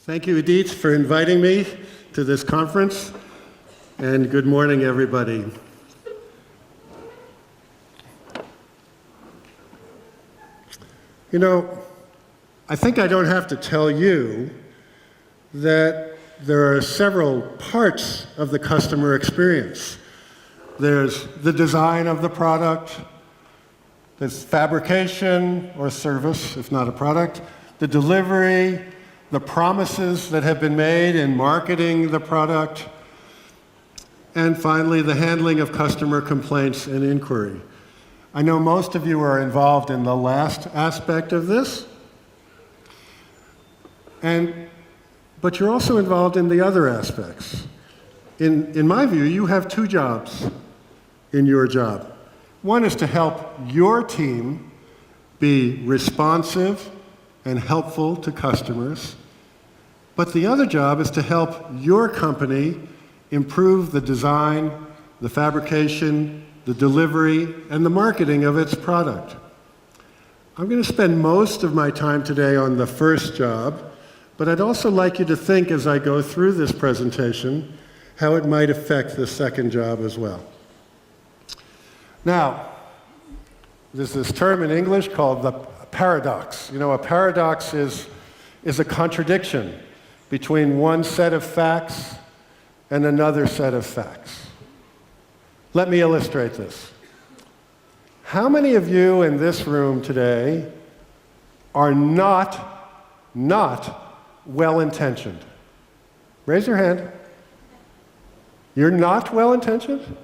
Thank you, Edith, for inviting me to this conference, and good morning, everybody. You know, I think I don't have to tell you that there are several parts of the customer experience. There's the design of the product, there's fabrication or service, if not a product, the delivery, the promises that have been made in marketing the product, and finally, the handling of customer complaints and inquiry. I know most of you are involved in the last aspect of this, but you're also involved in the other aspects. In my view, you have two jobs in your job. One is to help your team be responsive and helpful to customers, but the other job is to help your company improve the design, the fabrication, the delivery, and the marketing of its product. I'm going to spend most of my time today on the first job, but I'd also like you to think as I go through this presentation how it might affect the second job as well. Now, there's this term in English called the paradox. You know, a paradox is a contradiction between one set of facts and another set of facts. Let me illustrate this. How many of you in this room today are not well-intentioned? Raise your hand. You're not well-intentioned?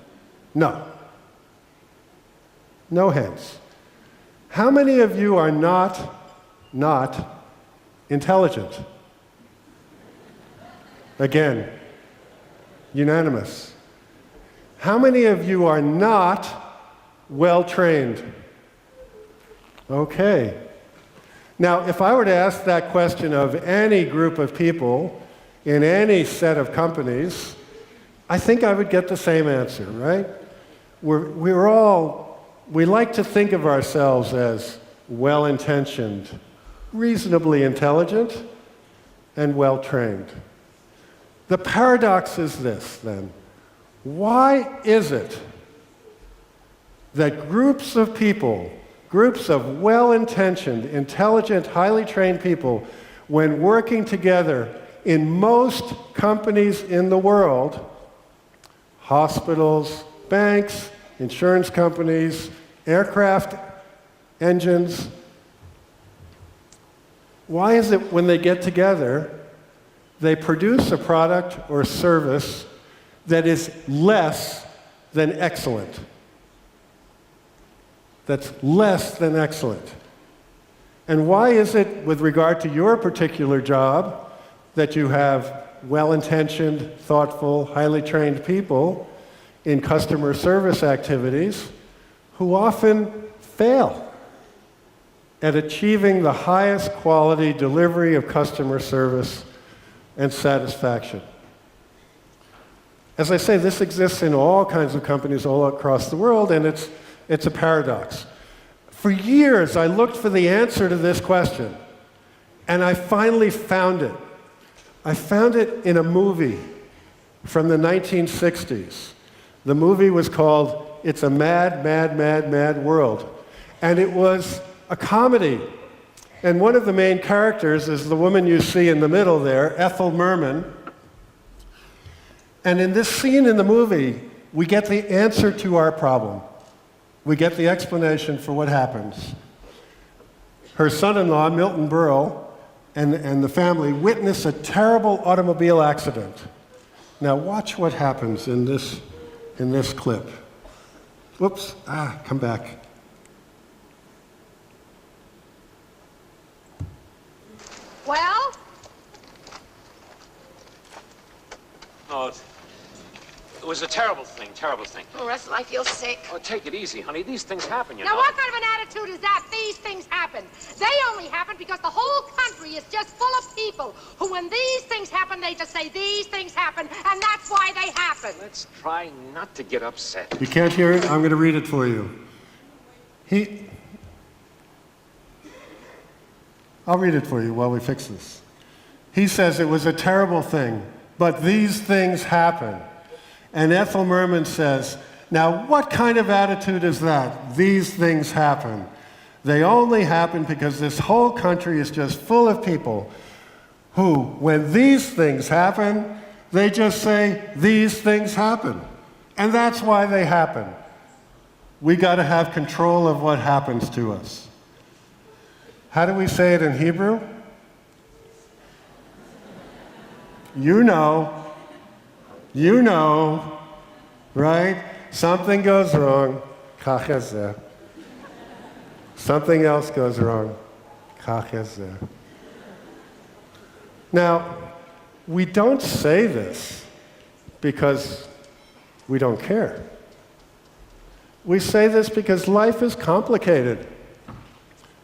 No. No hands. How many of you are not intelligent? Again, unanimous. How many of you are not well-trained? Okay. Now, if I were to ask that question of any group of people in any set of companies, I think I would get the same answer, right? We like to think of ourselves as well-intentioned, reasonably intelligent, and well-trained. The paradox is this, then. Why is it that groups of people, groups of well-intentioned, intelligent, highly trained people, when working together in most companies in the world, hospitals, banks, insurance companies, aircraft engines, why is it when they get together, they produce a product or service that is less than excellent? That's less than excellent. And why is it, with regard to your particular job, that you have well-intentioned, thoughtful, highly trained people in customer service activities who often fail at achieving the highest quality delivery of customer service and satisfaction? As I say, this exists in all kinds of companies all across the world, and it's a paradox. For years, I looked for the answer to this question, and I finally found it. I found it in a movie from the 1960s. The movie was called It's a Mad, Mad, Mad, Mad World, and it was a comedy. And one of the main characters is the woman you see in the middle there, Ethel Merman. And in this scene in the movie, we get the answer to our problem. We get the explanation for what happens. Her son-in-law, Milton Berle, and the family witness a terrible automobile accident. Now watch what happens in this clip. Whoops, come back. Well? Oh, it was a terrible thing, terrible thing. Oh, Russell, I feel sick. Oh, take it easy, honey. These things happen, you know. Now, what kind of an attitude is that? These things happen. They only happen because the whole country is just full of people who, when these things happen, they just say, these things happen, and that's why they happen. Let's try not to get upset. You can't hear it? I'm going to read it for you. I'll read it for you while we fix this. He says it was a terrible thing, but these things happen. And Ethel Merman says, now what kind of attitude is that? These things happen. They only happen because this whole country is just full of people who, when these things happen, they just say, these things happen. And that's why they happen. We got to have control of what happens to us. How do we say it in Hebrew? You know, right? Something goes wrong, kach hazeh. Something else goes wrong, kach hazeh. Now, we don't say this because we don't care. We say this because life is complicated,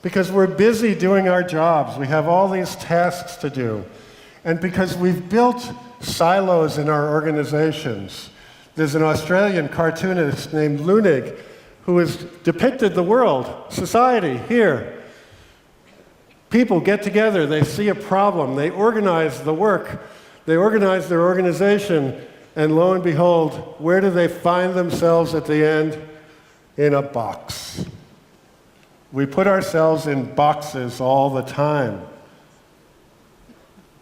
because we're busy doing our jobs. We have all these tasks to do, and because we've built silos in our organizations. There's an Australian cartoonist named Lunig who has depicted the world, society, here. People get together, they see a problem, they organize the work, they organize their organization, and lo and behold, where do they find themselves at the end? In a box. We put ourselves in boxes all the time.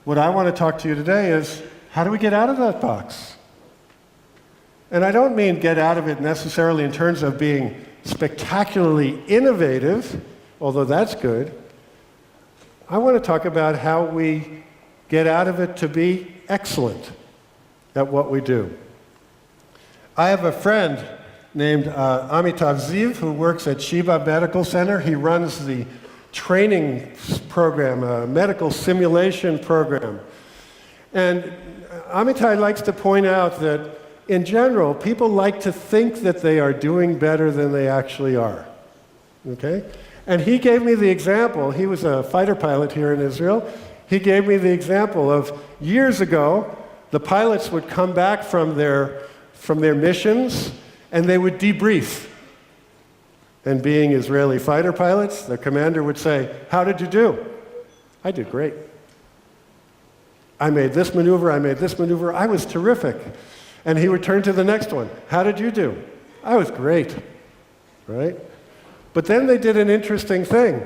What I want to talk to you today is, how do we get out of that box? And I don't mean get out of it necessarily in terms of being spectacularly innovative, although that's good. I want to talk about how we get out of it to be excellent at what we do. I have a friend named Amitav Ziv who works at Sheba Medical Center. He runs the training program, a medical simulation program. And Amitai likes to point out that in general, people like to think that they are doing better than they actually are. Okay? And he gave me the example, he was a fighter pilot here in Israel, he gave me the example of years ago, the pilots would come back from their missions and they would debrief. And being Israeli fighter pilots, the commander would say, how did you do? I did great. I made this maneuver, I was terrific. And he would turn to the next one. How did you do? I was great, right? But then they did an interesting thing.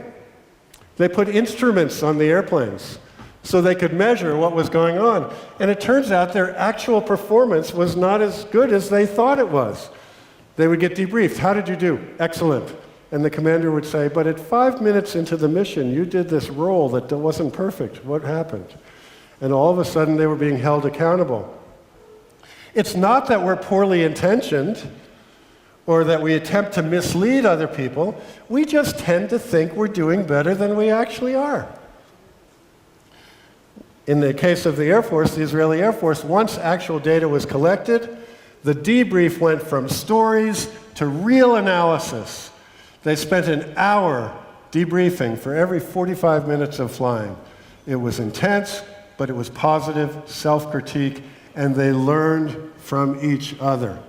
They put instruments on the airplanes so they could measure what was going on. And it turns out their actual performance was not as good as they thought it was. They would get debriefed. How did you do? Excellent. And the commander would say, but at 5 minutes into the mission, you did this roll that wasn't perfect. What happened? And all of a sudden, they were being held accountable. It's not that we're poorly intentioned or that we attempt to mislead other people. We just tend to think we're doing better than we actually are. In the case of the Air Force, the Israeli Air Force, once actual data was collected, the debrief went from stories to real analysis. They spent an hour debriefing for every 45 minutes of flying. It was intense, but it was positive, self-critique, and they learned from each other.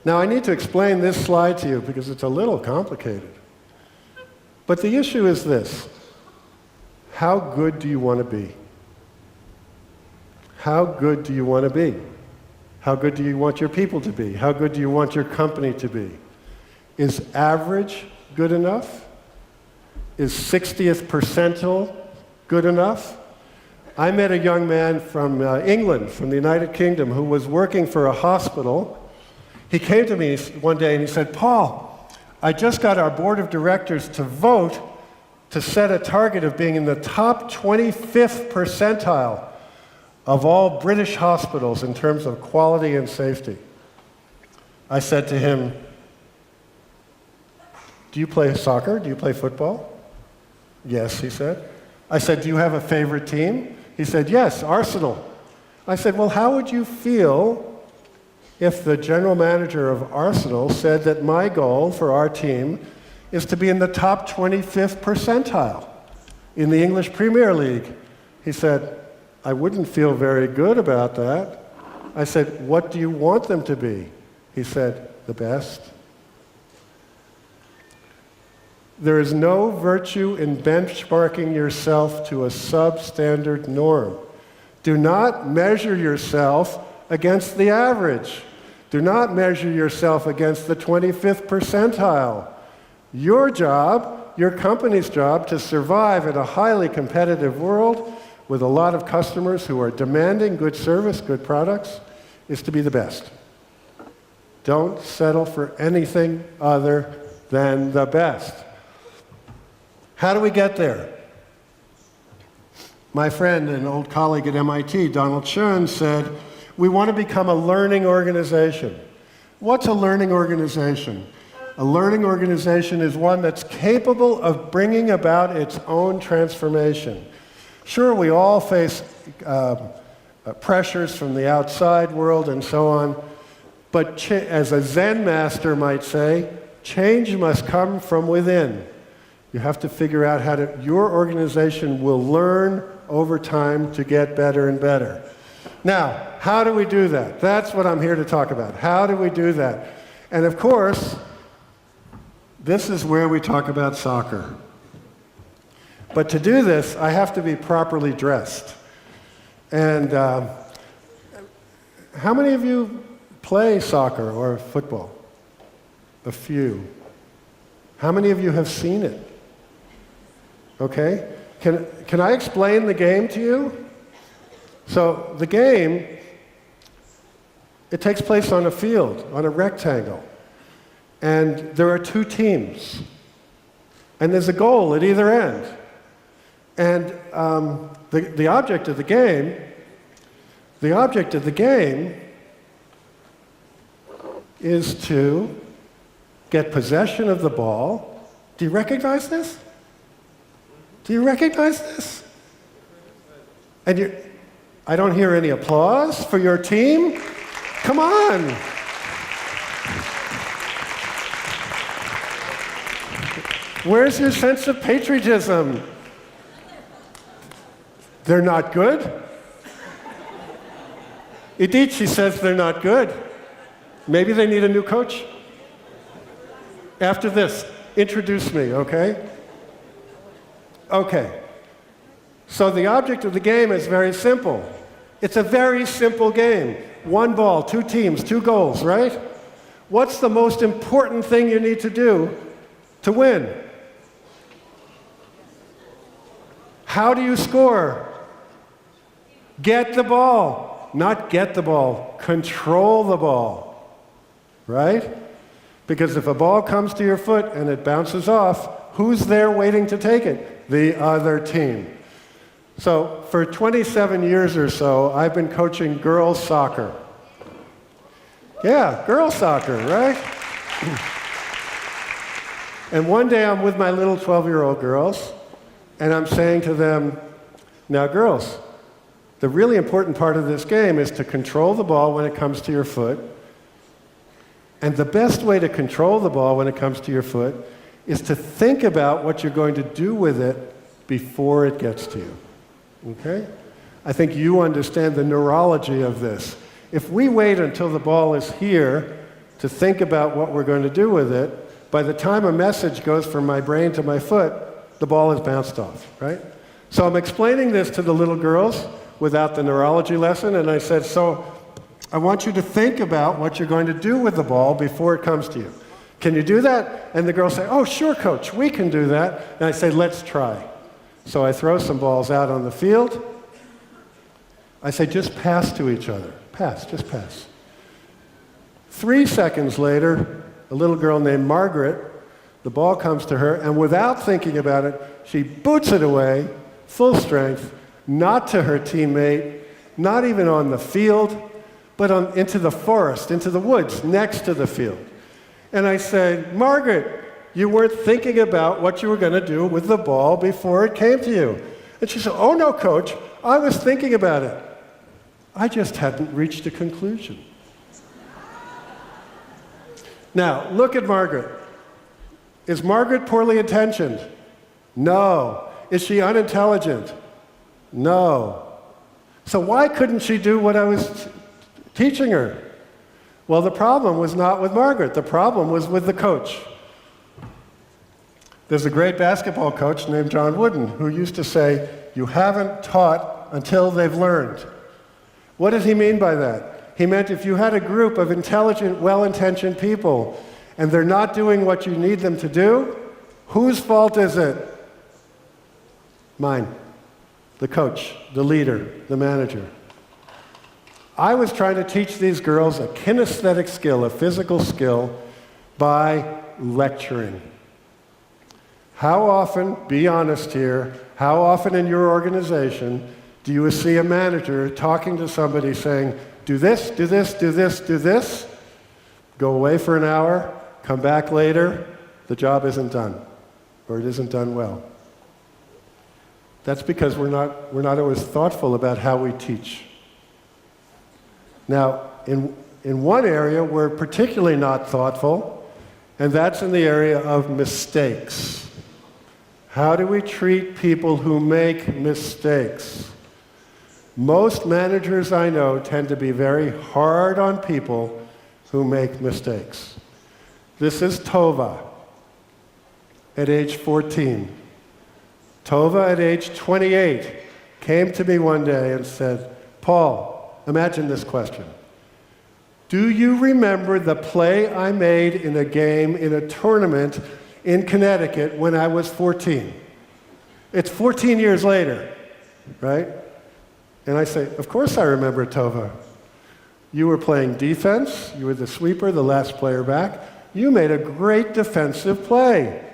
Now, I need to explain this slide to you because it's a little complicated. But the issue is this. How good do you want to be? How good do you want to be? How good do you want your people to be? How good do you want your company to be? Is average good enough? Is 60th percentile good enough? I met a young man from England, from the United Kingdom, who was working for a hospital. He came to me one day and he said, Paul, I just got our board of directors to vote to set a target of being in the top 25th percentile of all British hospitals in terms of quality and safety. I said to him, do you play soccer? Do you play football? Yes, he said. I said, do you have a favorite team? He said, yes, Arsenal. I said, well, how would you feel if the general manager of Arsenal said that my goal for our team is to be in the top 25th percentile in the English Premier League? He said, I wouldn't feel very good about that. I said, what do you want them to be? He said, the best. There is no virtue in benchmarking yourself to a substandard norm. Do not measure yourself against the average. Do not measure yourself against the 25th percentile. Your job, your company's job, to survive in a highly competitive world with a lot of customers who are demanding good service, good products, is to be the best. Don't settle for anything other than the best. How do we get there? My friend and old colleague at MIT, Donald Schoen, said, we want to become a learning organization. What's a learning organization? A learning organization is one that's capable of bringing about its own transformation. Sure, we all face pressures from the outside world and so on, but as a Zen master might say, change must come from within. You have to figure out how to, your organization will learn over time to get better and better. Now, how do we do that? That's what I'm here to talk about. How do we do that? And of course, this is where we talk about soccer. But to do this, I have to be properly dressed. And how many of you play soccer or football? A few. How many of you have seen it? Okay? Can I explain the game to you? So the game, it takes place on a field, on a rectangle. And there are two teams. And there's a goal at either end. And the object of the game is to get possession of the ball. Do you recognize this? Do you recognize this? And I don't hear any applause for your team. Come on. Where's your sense of patriotism? They're not good? Idici says they're not good. Maybe they need a new coach? After this, introduce me, okay? Okay. So the object of the game is very simple. It's a very simple game. One ball, two teams, two goals, right? What's the most important thing you need to do to win? How do you score? Get the ball. Not get the ball. Control the ball. Right? Because if a ball comes to your foot and it bounces off, who's there waiting to take it? The other team. So for 27 years or so, I've been coaching girls soccer. Yeah, girls soccer, right? And one day I'm with my little 12-year-old girls, and I'm saying to them, now girls, the really important part of this game is to control the ball when it comes to your foot. And the best way to control the ball when it comes to your foot is to think about what you're going to do with it before it gets to you. Okay? I think you understand the neurology of this. If we wait until the ball is here to think about what we're going to do with it, by the time a message goes from my brain to my foot, the ball has bounced off, right? So I'm explaining this to the little girls without the neurology lesson, and I said, so I want you to think about what you're going to do with the ball before it comes to you. Can you do that? And the girls say, oh, sure, coach, we can do that. And I say, let's try. So I throw some balls out on the field. I say, just pass to each other. Pass, just pass. 3 seconds later, a little girl named Margaret, the ball comes to her, and without thinking about it, she boots it away, full strength, not to her teammate, not even on the field, but into the forest, into the woods next to the field. And I said, Margaret, you weren't thinking about what you were going to do with the ball before it came to you. And she said, oh no, coach, I was thinking about it. I just hadn't reached a conclusion. Now, look at Margaret. Is Margaret poorly intentioned? No. Is she unintelligent? No. So why couldn't she do what I was teaching her? Well, the problem was not with Margaret. The problem was with the coach. There's a great basketball coach named John Wooden who used to say, you haven't taught until they've learned. What did he mean by that? He meant if you had a group of intelligent, well-intentioned people and they're not doing what you need them to do, whose fault is it? Mine. The coach, the leader, the manager. I was trying to teach these girls a kinesthetic skill, a physical skill, by lecturing. How often, be honest here, how often in your organization do you see a manager talking to somebody saying, do this, do this, do this, do this, go away for an hour, come back later, the job isn't done, or it isn't done well. That's because we're not always thoughtful about how we teach. Now, in one area, we're particularly not thoughtful, and that's in the area of mistakes. How do we treat people who make mistakes? Most managers I know tend to be very hard on people who make mistakes. This is Tova at age 14. Tova at age 28 came to me one day and said, Paul, imagine this question. Do you remember the play I made in a game in a tournament in Connecticut when I was 14? It's 14 years later, right? And I say, of course I remember, Tova. You were playing defense. You were the sweeper, the last player back. You made a great defensive play.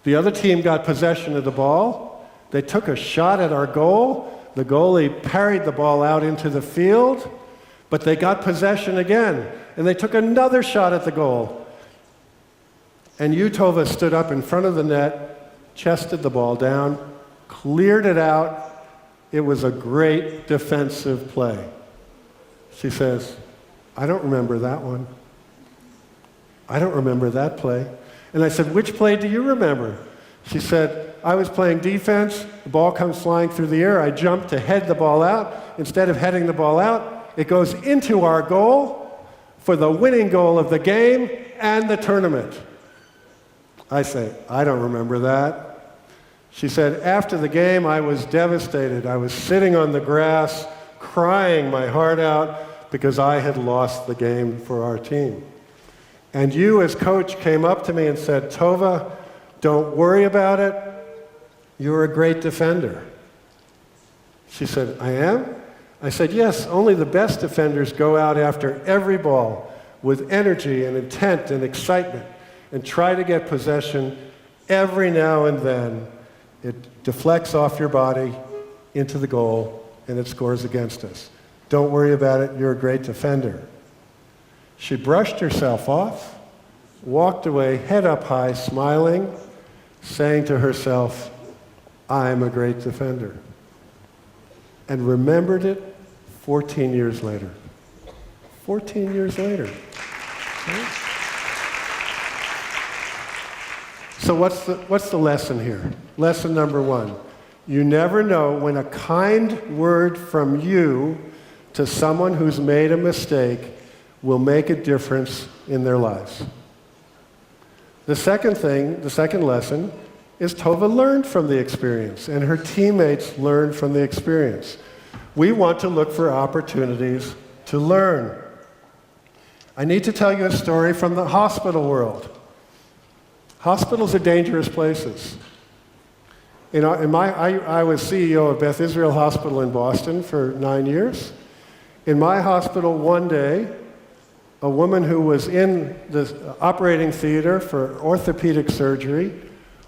The other team got possession of the ball. They took a shot at our goal. The goalie parried the ball out into the field, but they got possession again, and they took another shot at the goal. And you, Tova, stood up in front of the net, chested the ball down, cleared it out. It was a great defensive play. She says, I don't remember that one. I don't remember that play. And I said, which play do you remember? She said, I was playing defense. The ball comes flying through the air. I jump to head the ball out. Instead of heading the ball out, it goes into our goal for the winning goal of the game and the tournament. I say, I don't remember that. She said, after the game, I was devastated. I was sitting on the grass, crying my heart out because I had lost the game for our team. And you, as coach, came up to me and said, Tova, don't worry about it. You're a great defender. She said, I am? I said, yes, only the best defenders go out after every ball with energy and intent and excitement and try to get possession. Every now and then, it deflects off your body into the goal and it scores against us. Don't worry about it. You're a great defender. She brushed herself off, walked away, head up high, smiling, saying to herself, I'm a great defender. And remembered it 14 years later. 14 years later. Right? So what's the lesson here? Lesson number one. You never know when a kind word from you to someone who's made a mistake will make a difference in their lives. The second lesson is Tova learned from the experience, and her teammates learned from the experience. We want to look for opportunities to learn. I need to tell you a story from the hospital world. Hospitals are dangerous places. I was CEO of Beth Israel Hospital in Boston for 9 years. In my hospital one day, a woman who was in the operating theater for orthopedic surgery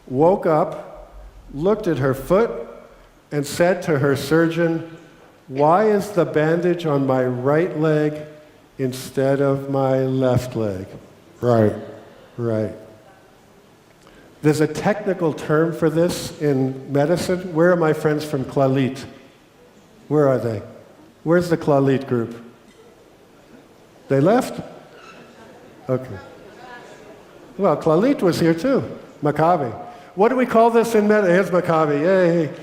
woke up, looked at her foot, and said to her surgeon, why is the bandage on my right leg instead of my left leg? Right. There's a technical term for this in medicine. Where are my friends from Klalit? Where are they? Where's the Klalit group? They left? Okay. Well, Klalit was here too. Maccabi. What do we call this in medicine? Here's Maccabi. Yay.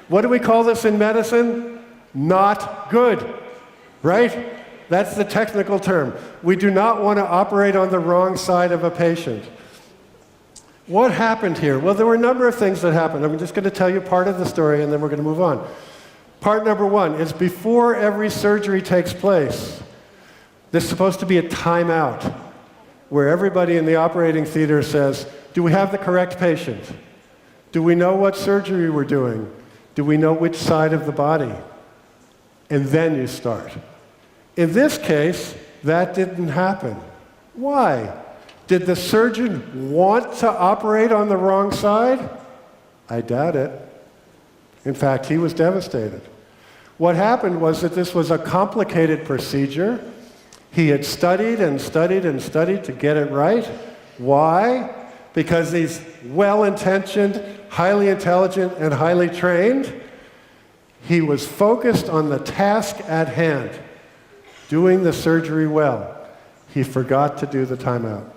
What do we call this in medicine? Not good. Right? That's the technical term. We do not want to operate on the wrong side of a patient. What happened here? Well, there were a number of things that happened. I'm just going to tell you part of the story, and then we're going to move on. Part number one is before every surgery takes place, there's supposed to be a timeout where everybody in the operating theater says, do we have the correct patient? Do we know what surgery we're doing? Do we know which side of the body? And then you start. In this case, that didn't happen. Why? Did the surgeon want to operate on the wrong side? I doubt it. In fact, he was devastated. What happened was that this was a complicated procedure. He had studied and studied and studied to get it right. Why? Because he's well-intentioned, highly intelligent, and highly trained. He was focused on the task at hand, doing the surgery well. He forgot to do the timeout.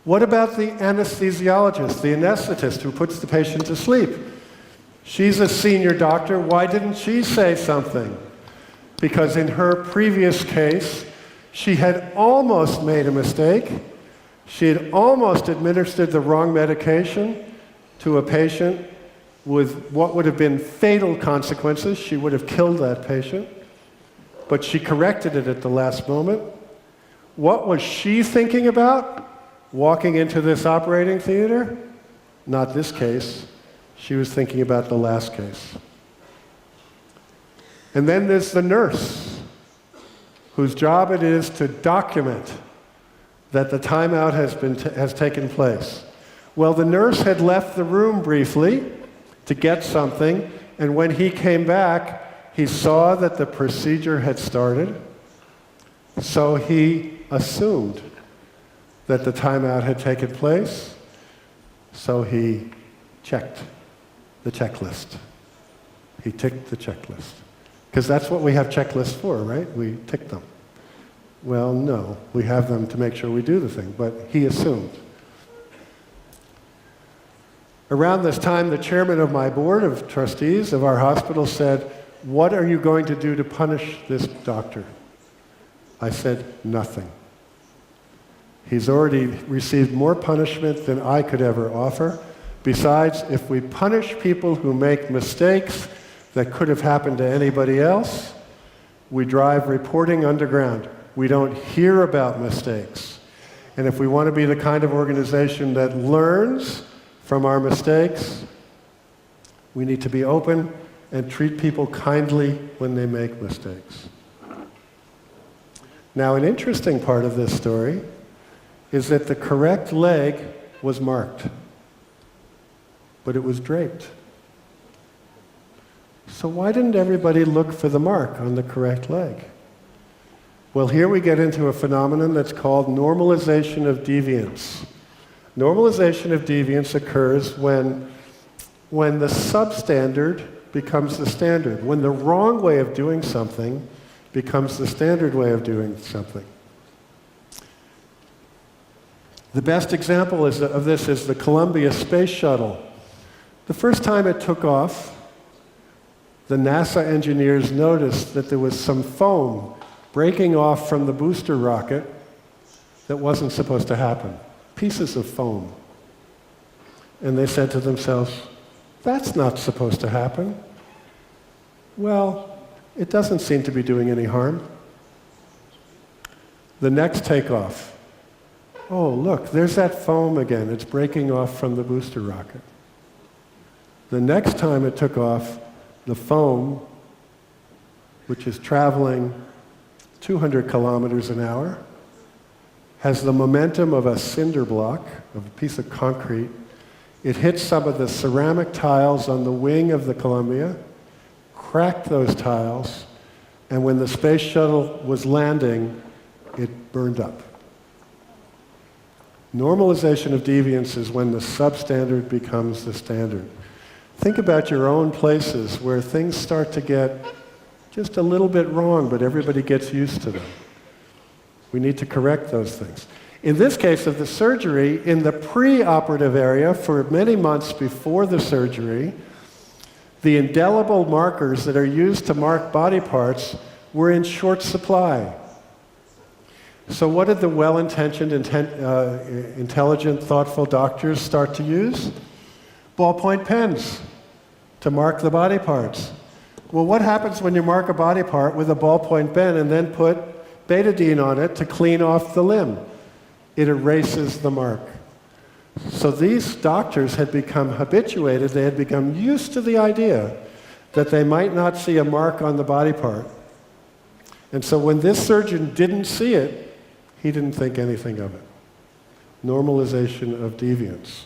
What about the anesthesiologist, the anesthetist who puts the patient to sleep? She's a senior doctor. Why didn't she say something? Because in her previous case, she had almost made a mistake. She had almost administered the wrong medication to a patient with what would have been fatal consequences. She would have killed that patient. But she corrected it at the last moment. What was she thinking about? Walking into this operating theater? Not this case. She was thinking about the last case. And then there's the nurse, whose job it is to document that the timeout has taken place. Well, the nurse had left the room briefly to get something, and when he came back, he saw that the procedure had started, so he assumed that the timeout had taken place, so he checked the checklist. He ticked the checklist. Because that's what we have checklists for, right? We tick them. Well, no, we have them to make sure we do the thing, but he assumed. Around this time, the chairman of my board of trustees of our hospital said, "What are you going to do to punish this doctor?" I said, "Nothing. He's already received more punishment than I could ever offer. Besides, if we punish people who make mistakes that could have happened to anybody else, we drive reporting underground. We don't hear about mistakes. And if we want to be the kind of organization that learns from our mistakes, we need to be open and treat people kindly when they make mistakes." Now, an interesting part of this story is that the correct leg was marked, but it was draped. So why didn't everybody look for the mark on the correct leg? Well, here we get into a phenomenon that's called normalization of deviance. Normalization of deviance occurs when the substandard becomes the standard, when the wrong way of doing something becomes the standard way of doing something. The best example of this is the Columbia Space Shuttle. The first time it took off, the NASA engineers noticed that there was some foam breaking off from the booster rocket that wasn't supposed to happen. Pieces of foam. And they said to themselves, "That's not supposed to happen." Well, it doesn't seem to be doing any harm. The next takeoff. Oh, look, there's that foam again. It's breaking off from the booster rocket. The next time it took off, the foam, which is traveling 200 kilometers an hour, has the momentum of a cinder block, of a piece of concrete. It hit some of the ceramic tiles on the wing of the Columbia, cracked those tiles, and when the space shuttle was landing, it burned up. Normalization of deviance is when the substandard becomes the standard. Think about your own places where things start to get just a little bit wrong, but everybody gets used to them. We need to correct those things. In this case of the surgery, in the pre-operative area for many months before the surgery, the indelible markers that are used to mark body parts were in short supply. So what did the well-intentioned, intelligent, thoughtful doctors start to use? Ballpoint pens to mark the body parts. Well, what happens when you mark a body part with a ballpoint pen and then put betadine on it to clean off the limb? It erases the mark. So these doctors had become habituated, they had become used to the idea that they might not see a mark on the body part. And so when this surgeon didn't see it, he didn't think anything of it. Normalization of deviance.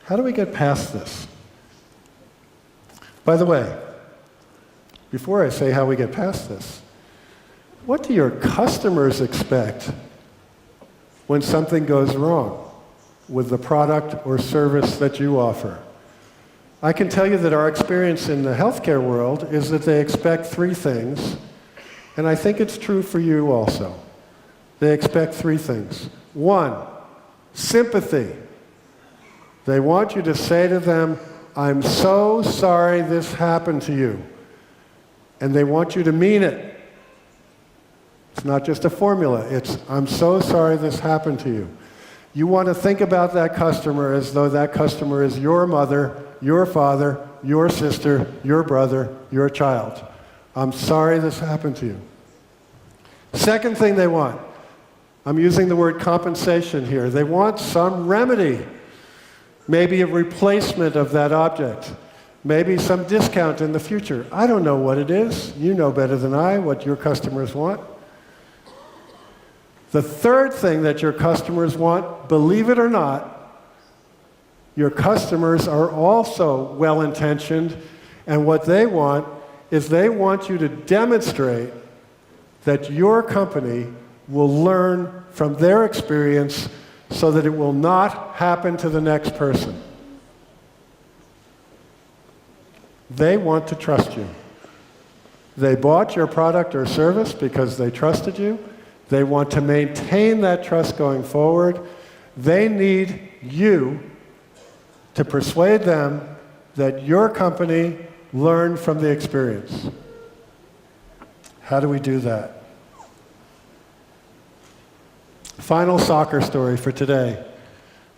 How do we get past this? By the way, before I say how we get past this, what do your customers expect when something goes wrong with the product or service that you offer? I can tell you that our experience in the healthcare world is that they expect three things, and I think it's true for you also. They expect three things. One, sympathy. They want you to say to them, "I'm so sorry this happened to you." And they want you to mean it. It's not just a formula. It's, "I'm so sorry this happened to you." You want to think about that customer as though that customer is your mother, your father, your sister, your brother, your child. "I'm sorry this happened to you." Second thing they want, I'm using the word compensation here. They want some remedy. Maybe a replacement of that object. Maybe some discount in the future. I don't know what it is. You know better than I what your customers want. The third thing that your customers want, believe it or not, your customers are also well-intentioned, and what they want is they want you to demonstrate that your company will learn from their experience so that it will not happen to the next person. They want to trust you. They bought your product or service because they trusted you. They want to maintain that trust going forward. They need you to persuade them that your company learned from the experience. How do we do that? Final soccer story for today.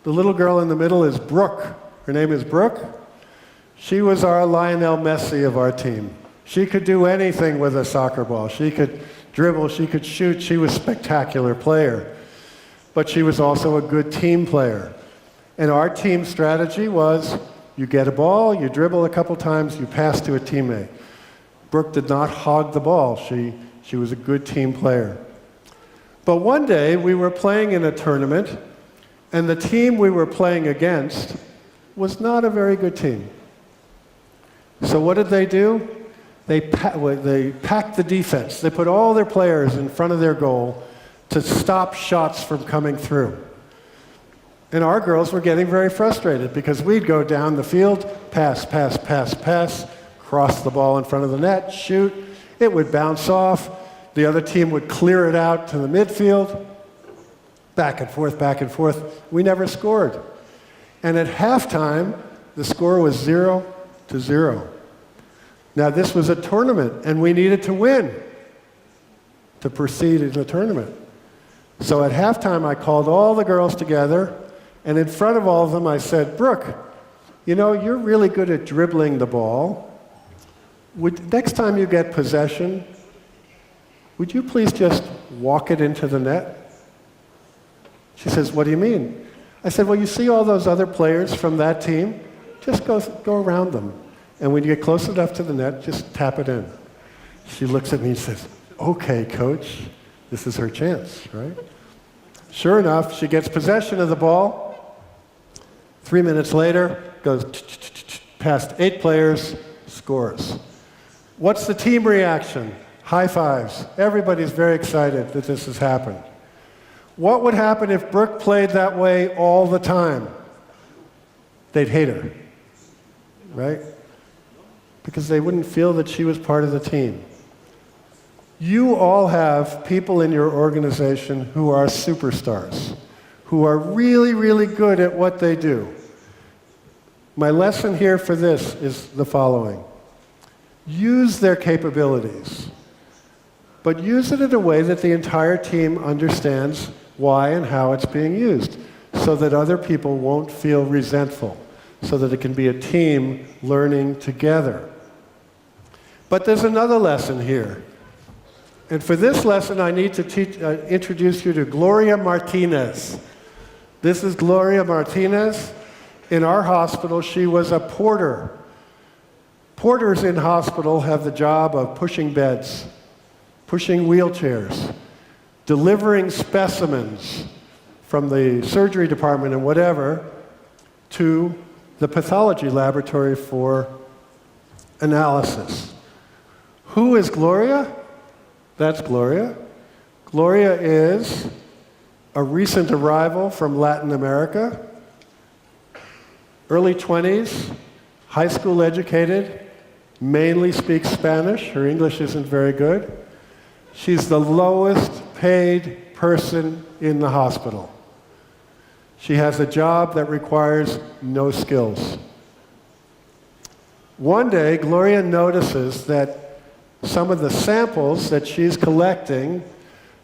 The little girl in the middle is Brooke. Her name is Brooke. She was our Lionel Messi of our team. She could do anything with a soccer ball. She could dribble, she could shoot. She was a spectacular player. But she was also a good team player. And our team strategy was, you get a ball, you dribble a couple times, you pass to a teammate. Brooke did not hog the ball. She was a good team player. But one day, we were playing in a tournament, and the team we were playing against was not a very good team. So what did they do? They packed the defense. They put all their players in front of their goal to stop shots from coming through. And our girls were getting very frustrated because we'd go down the field, pass, pass, pass, pass, cross the ball in front of the net, shoot. It would bounce off. The other team would clear it out to the midfield. Back and forth, back and forth. We never scored. And at halftime, the score was 0-0. Now, this was a tournament, and we needed to win to proceed in the tournament. So at halftime, I called all the girls together, and in front of all of them, I said, "Brooke, you know, you're really good at dribbling the ball. Next time you get possession, would you please just walk it into the net?" She says, "What do you mean?" I said, "Well, you see all those other players from that team? Just go around them. And when you get close enough to the net, just tap it in." She looks at me and says, "Okay, coach." This is her chance, right? Sure enough, she gets possession of the ball. 3 minutes later, goes past 8 players, scores. What's the team reaction? High fives. Everybody's very excited that this has happened. What would happen if Brooke played that way all the time? They'd hate her, right? Because they wouldn't feel that she was part of the team. You all have people in your organization who are superstars, who are really, really good at what they do. My lesson here for this is the following. Use their capabilities. but use it in a way that the entire team understands why and how it's being used, so that other people won't feel resentful, so that it can be a team learning together. But there's another lesson here. And for this lesson, I need to introduce you to Gloria Martinez. This is Gloria Martinez. In our hospital, she was a porter. Porters in hospital have the job of pushing beds, pushing wheelchairs, delivering specimens from the surgery department and whatever to the pathology laboratory for analysis. Who is Gloria? That's Gloria. Gloria is a recent arrival from Latin America, early 20s, high school educated, mainly speaks Spanish. Her English isn't very good. She's the lowest paid person in the hospital. She has a job that requires no skills. One day, Gloria notices that some of the samples that she's collecting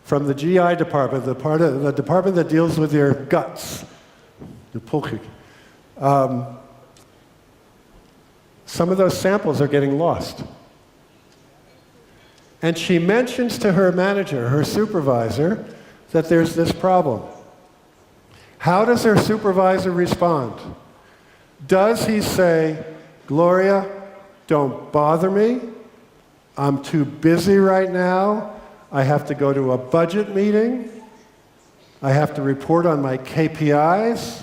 from the GI department, the department that deals with your guts, the pulchik, some of those samples are getting lost. And she mentions to her manager, her supervisor, that there's this problem. How does her supervisor respond? Does he say, Gloria, don't bother me. I'm too busy right now. I have to go to a budget meeting. I have to report on my KPIs.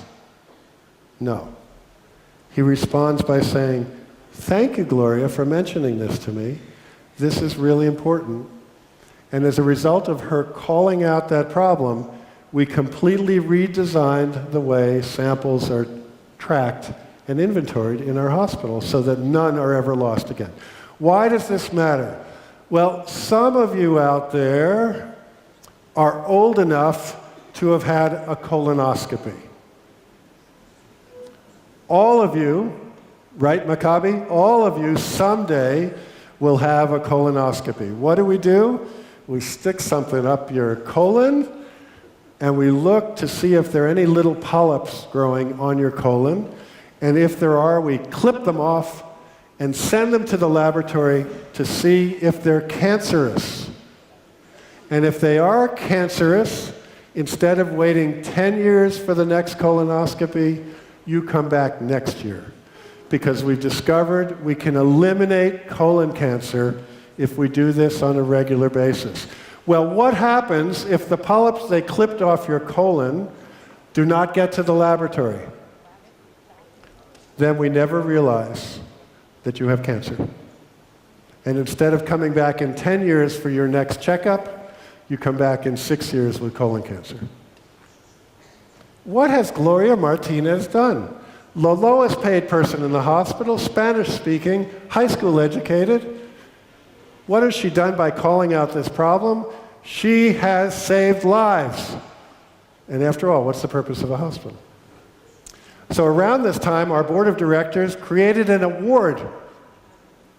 No. He responds by saying, thank you, Gloria, for mentioning this to me. This is really important. And as a result of her calling out that problem, we completely redesigned the way samples are tracked and inventoried in our hospital so that none are ever lost again. Why does this matter? Well, some of you out there are old enough to have had a colonoscopy. All of you, right, Maccabi? All of you someday will have a colonoscopy. What do? We stick something up your colon, and we look to see if there are any little polyps growing on your colon. And if there are, we clip them off and send them to the laboratory to see if they're cancerous. And if they are cancerous, instead of waiting 10 years for the next colonoscopy, you come back next year. Because we've discovered we can eliminate colon cancer if we do this on a regular basis. Well, what happens if the polyps they clipped off your colon do not get to the laboratory? Then we never realize that you have cancer. And instead of coming back in 10 years for your next checkup, you come back in 6 years with colon cancer. What has Gloria Martinez done? The lowest paid person in the hospital, Spanish speaking, high school educated. What has she done by calling out this problem? She has saved lives. And after all, what's the purpose of a hospital? So around this time, our board of directors created an award.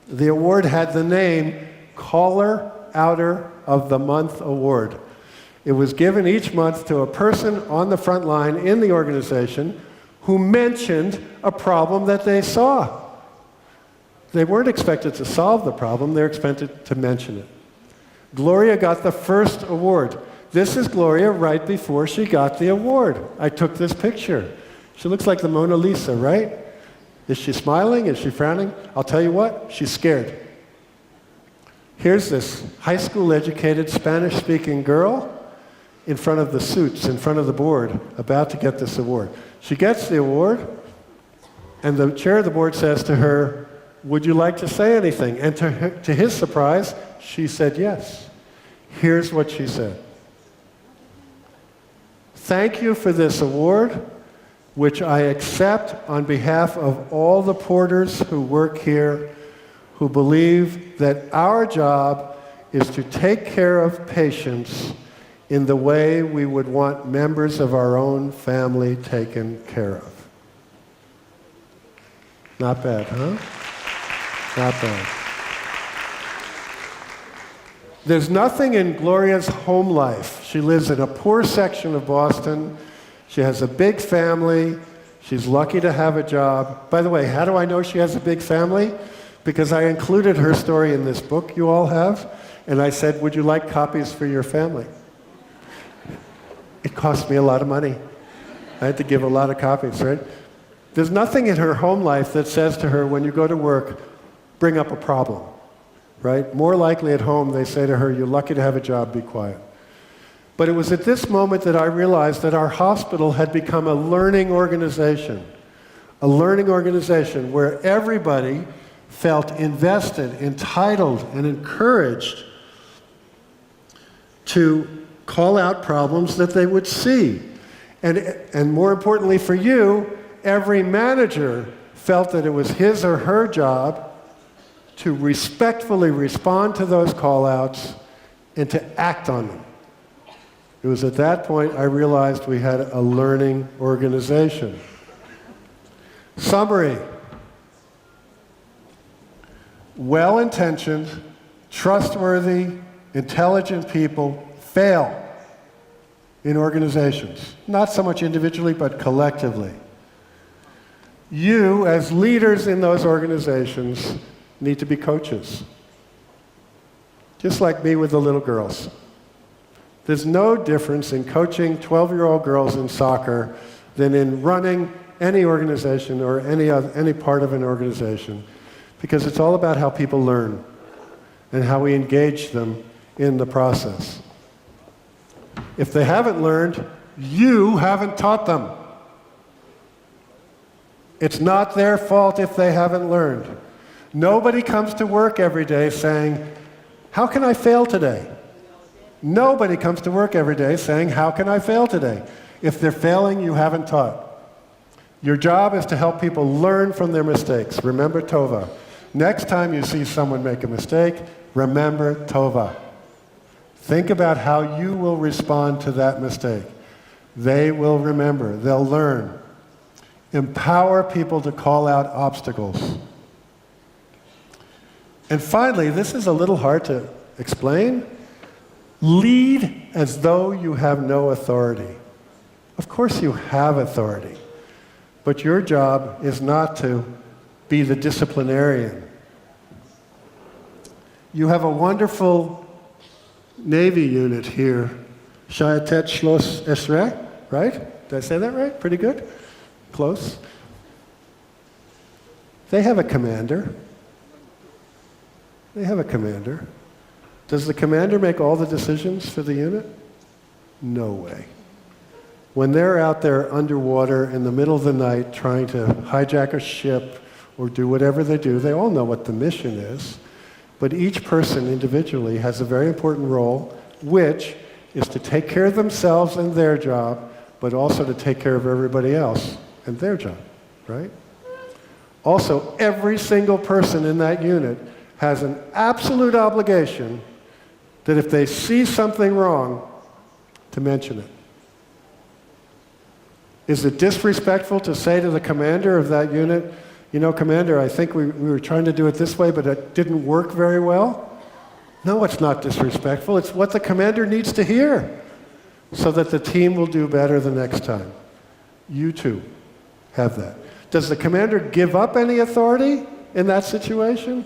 The award had the name Caller Outer of the Month Award. It was given each month to a person on the front line in the organization who mentioned a problem that they saw. They weren't expected to solve the problem, they were expected to mention it. Gloria got the first award. This is Gloria right before she got the award. I took this picture. She looks like the Mona Lisa, right? Is she smiling? Is she frowning? I'll tell you what, she's scared. Here's this high school educated Spanish-speaking girl in front of the suits, in front of the board, about to get this award. She gets the award, and the chair of the board says to her, would you like to say anything? And to his surprise, she said yes. Here's what she said. Thank you for this award, which I accept on behalf of all the porters who work here, who believe that our job is to take care of patients in the way we would want members of our own family taken care of. Not bad, huh? Not bad. There's nothing in Gloria's home life. She lives in a poor section of Boston. She has a big family. She's lucky to have a job. By the way, how do I know she has a big family? Because I included her story in this book you all have, and I said, would you like copies for your family? It cost me a lot of money. I had to give a lot of copies, right? There's nothing in her home life that says to her, when you go to work, bring up a problem, right? More likely at home, they say to her, you're lucky to have a job, be quiet. But it was at this moment that I realized that our hospital had become a learning organization where everybody felt invested, entitled, and encouraged to call out problems that they would see. And more importantly for you, every manager felt that it was his or her job to respectfully respond to those call-outs and to act on them. It was at that point I realized we had a learning organization. Summary. Well-intentioned, trustworthy, intelligent people fail in organizations. Not so much individually, but collectively. You, as leaders in those organizations, need to be coaches. Just like me with the little girls. There's no difference in coaching 12-year-old girls in soccer than in running any organization or any part of an organization, because it's all about how people learn and how we engage them in the process. If they haven't learned, you haven't taught them. It's not their fault if they haven't learned. Nobody comes to work every day saying, how can I fail today? Nobody comes to work every day saying, how can I fail today? If they're failing, you haven't taught. Your job is to help people learn from their mistakes. Remember Tova. Next time you see someone make a mistake, remember Tova. Think about how you will respond to that mistake. They will remember. They'll learn. Empower people to call out obstacles. And finally, this is a little hard to explain. Lead as though you have no authority. Of course you have authority, but your job is not to be the disciplinarian. You have a wonderful Navy unit here, Shayatet Schloss Esrei, right? Did I say that right? Pretty good? Close. They have a commander. They have a commander. Does the commander make all the decisions for the unit? No way. When they're out there underwater in the middle of the night trying to hijack a ship or do whatever they do, they all know what the mission is. But each person individually has a very important role, which is to take care of themselves and their job, but also to take care of everybody else and their job, right? Also, every single person in that unit has an absolute obligation that if they see something wrong, to mention it. Is it disrespectful to say to the commander of that unit, you know, Commander, I think we were trying to do it this way, but it didn't work very well? No, it's not disrespectful. It's what the commander needs to hear so that the team will do better the next time. You too have that. Does the commander give up any authority in that situation?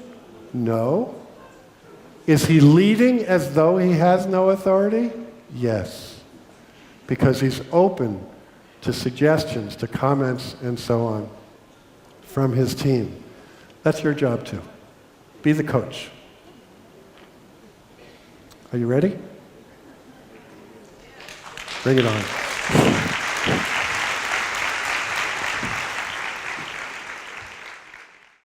No. Is he leading as though he has no authority? Yes. Because he's open to suggestions, to comments, and so on from his team. That's your job too. Be the coach. Are you ready? Bring it on.